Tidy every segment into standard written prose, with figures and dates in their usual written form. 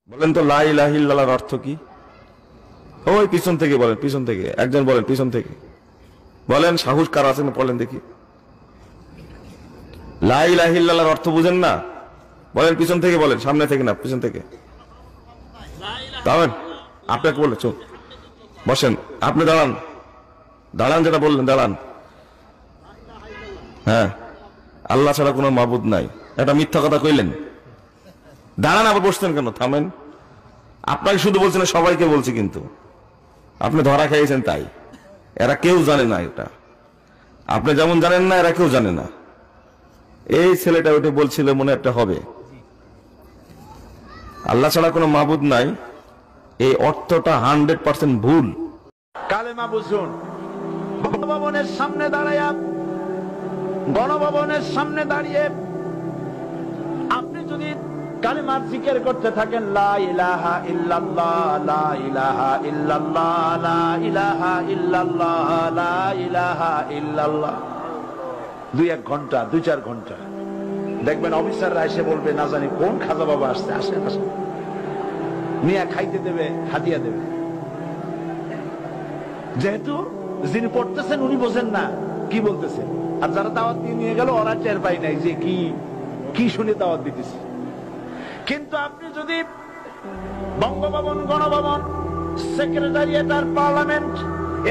বলেন তো লা ইলাহা ইল্লাল্লাহর অর্থ কি? ওই পিছন থেকে বলেন, পিছন থেকে একজন বলেন, পিছন থেকে বলেন, সাহস কার আছেন বলেন দেখি। লা ইলাহা ইল্লাল্লাহর অর্থ বুঝেন না? বলেন পিছন থেকে বলেন, সামনে থেকে না, পিছন থেকে। দাঁড়ান, আপনাকে বলে চুপ বসেন, আপনি দাঁড়ান, দাঁড়ান, যেটা বললেন দাঁড়ান। হ্যাঁ, আল্লাহ ছাড়া কোনো মাবুদ নাই, এটা মিথ্যা কথা কইলেন। দাঁড়ান, আবার বসতেন কেন? থামেন। আপনাকে শুধু বলছেন, সবাইকে বলছি, কিন্তু আপনি ধরা খাইয়েছেন তাই। এরা কেউ জানে না এটা, আপনি যেমন জানেন না, এরা কেউ জানে না। এই ছেলেটা ওইটা বলছিল মনে একটা হবে, আল্লাহ ছাড়া কোনো মাবুদ নাই, এই অর্থটা 100% ভুল। কালেমা বুঝুন। গণভবনের সামনে দাঁড়ায়া, গণভবনের সামনে দাঁড়িয়ে আপনি যদি কালেমার জিকির করতে থাকেন, লা ইলাহা ইল্লাল্লাহ, লা ইলাহা ইল্লাল্লাহ, লা ইলাহা ইল্লাল্লাহ, লা ইলাহা ইল্লাল্লাহ, 2-1 ঘন্টা, 2-4 ঘন্টা দেখবেন অফিসাররা এসে বলবে, না জানি কোন খাজা বাবা আসছে, আসেন আসেন, নিয়ে খাইতে দেবে, হাদিয়া দেবে। যেহেতু যিনি পড়তেছেন উনি বোঝেন না কি বলতেছেন, আর যারা দাওয়াত দিয়ে নিয়ে গেল ওরা টের পাই নাই যে কি কি শুনে দাওয়াত দিতেছে। কিন্তু আপনি যদি বঙ্গভবন, গণভবন, সেক্রেটারিয়েট আর পার্লামেন্ট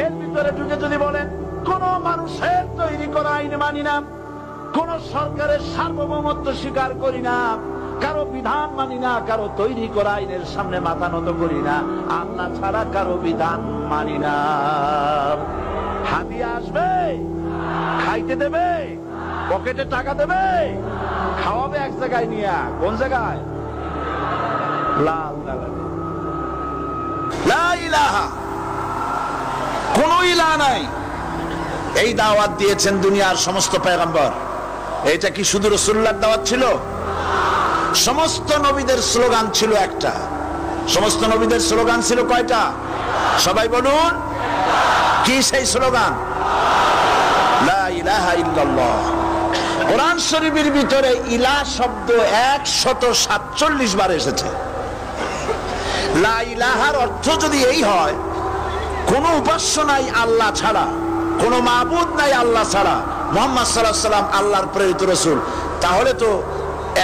এর ভিতরে ঢুকে যদি বলেন, কোন মানুষের তৈরি করা আইন মানি না, কোন সরকারের সার্বভৌমত্ব স্বীকার করি না, কারো বিধান মানি না, কারো তৈরি করা আইনের সামনে মাথা নত করি না, আল্লাহ ছাড়া কারো বিধান মানি না, হাদিয়া আসবে, খাইতে দেবে, পকেটে টাকা দেবে, খাওয়াবে এক জায়গায় নিয়ে। কোন জায়গায়? লাল দালানে। লা ইলাহা, কোন ইলাহ নাই, এই দাওয়াত দিয়েছেন দুনিয়ার সমস্ত পয়গম্বর। এটা কি শুধু রাসূলুল্লাহর দাওয়াত ছিল? সমস্ত নবীদের স্লোগান ছিল একটা। সমস্ত নবীদের স্লোগান ছিল কয়টা? সবাই বলুন, কি সেই স্লোগান? লা ইলাহা ইল্লাল্লাহ। কোরআন শরীফের ভিতরে ইলাহ শব্দ 147 বার এসেছে। লা ইলাহার অর্থ যদি এই হয়, কোন উপাস্য নাই আল্লাহ ছাড়া, কোন মাবুদ নাই আল্লাহ ছাড়া, মুহাম্মদ সাল্লাল্লাহু আলাইহি ওয়াসাল্লাম আল্লাহর প্রেরিত রাসূল, তাহলে তো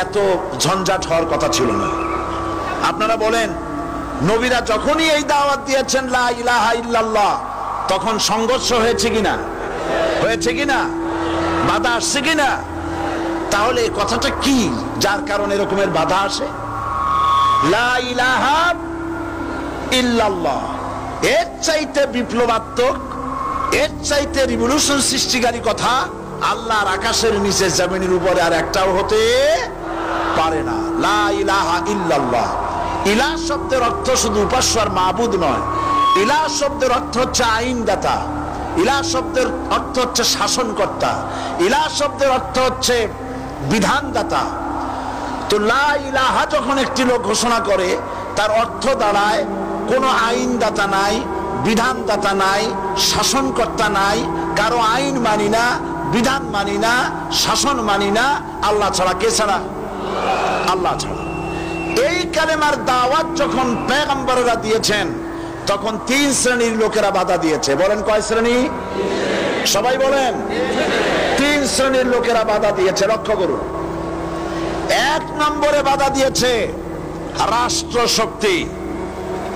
এত ঝঞ্ঝাট হওয়ার কথা ছিল না। আপনারা বলেন, নবীরা যখনই এই দাওয়াত দিয়েছেন লা ইলাহা ইল্লাল্লাহ, তখন সংঘর্ষ হয়েছে কিনা? হয়েছে কিনা? বাধা আসছে কিনা? তাহলে এই কথাটা কি, যার কারণে এরকমের বাধা আসে? লা ইলাহা ইল্লাল্লাহ, এর চাইতে বিপ্লবাত্মক, এর চাইতে রিভলিউশন সৃষ্টিকারী কথা আল্লাহর আকাশের নিচে জমিনের উপরে আর একটাও হতে পারে না। লা ইলাহা ইল্লাল্লাহ। ইলাহ শব্দের অর্থ শুধু উপাস্য আর মাবুদ নয়, ইলাহ শব্দের অর্থ হচ্ছে আইনদাতা, ইলাহ শব্দের অর্থ হচ্ছে শাসনকর্তা, ইলাহ শব্দের অর্থ হচ্ছে বিধানদাতা। তো লা ইলাহা যখন একটি লোক ঘোষণা করে, তার অর্থ দাঁড়ায় কোনো আইনদাতা নাই, বিধানদাতা নাই, শাসনকর্তা নাই, কারো আইন মানি না, বিধান মানি না, শাসন মানি না, আল্লাহ ছাড়া। কে ছাড়া? আল্লাহ ছাড়া। এই কালেমার দাওয়াত যখন পয়গম্বররা দিয়েছেন, তখন 3 শ্রেণীর লোকেরা বাধা দিয়েছে। বলেন কয় শ্রেণী? সবাই বলেন। 3 শ্রেণীর লোকেরা বাধা দিয়েছে, লক্ষ্য করুন। 1 নম্বরে বাধা দিয়েছে রাষ্ট্র শক্তি।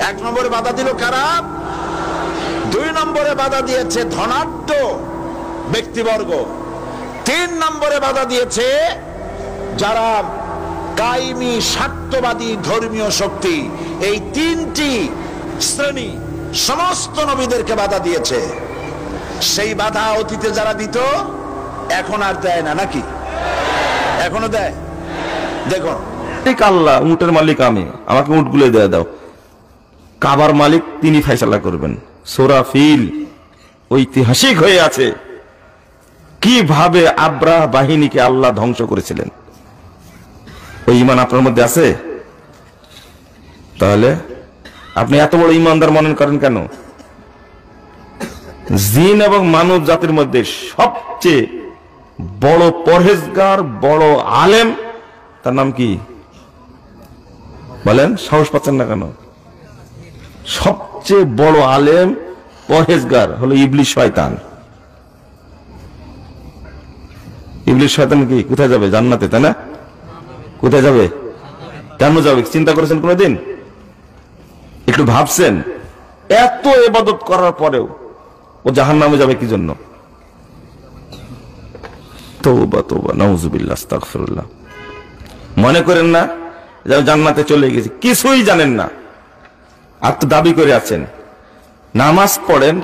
1 নম্বরে বাধা দিল কারা? 2 নম্বরে বাধা দিয়েছে ধনাঢ্য ব্যক্তিবর্গ। 3 নম্বরে বাধা দিয়েছে যারা কায়েমি স্বার্থবাদী ধর্মীয় শক্তি। এই 3টি শ্রেণী সমস্ত নবীদেরকে বাধা দিয়েছে। সেই বাধা অতীতে যারা দিত, এখন আর দেয় না নাকি? এখনো দেয়? দেখুন, আল্লাহ, উটের মালিক আমি, আমাকে উট গুলো দিয়ে দাও। কাবার মালিক তিনি ফয়সালা করবেন। সূরা ফিল ঐতিহাসিক হয়ে আছে কিভাবে আব্রাহ বাহিনীকে আল্লাহ ধ্বংস করেছিলেন। ওই ঈমান আপনার মধ্যে আছে? তাহলে আপনি এত বড় ঈমানদার মনে করেন কেন? জিন এবং মানব জাতির মধ্যে সবচেয়ে বড় পরহেজগার, বড় আলেম, তার নাম কি? বলেন, সাহস পাচ্ছেন না কেন? সবচেয়ে বড় আলেম পরহেজগার হলো ইবলিস শয়তান। ইবলিস শয়তান কি কোথায় যাবে? জান্নাতে, তাই না? কোথায় যাবে? কেন যাবে চিন্তা করেছেন কোনদিন? একটু ভাবছেন? এত ইবাদত করার পরেও ও জাহান্নামে যাবে কি জন্য? তওবা তওবা, নাউযুবিল্লাহ, আস্তাগফিরুল্লাহ। মনে করেন না যে জান্নাতে চলে গেছে, কিছুই জানেন না আর তো দাবি করে আছেন। নামাজ পড়েন,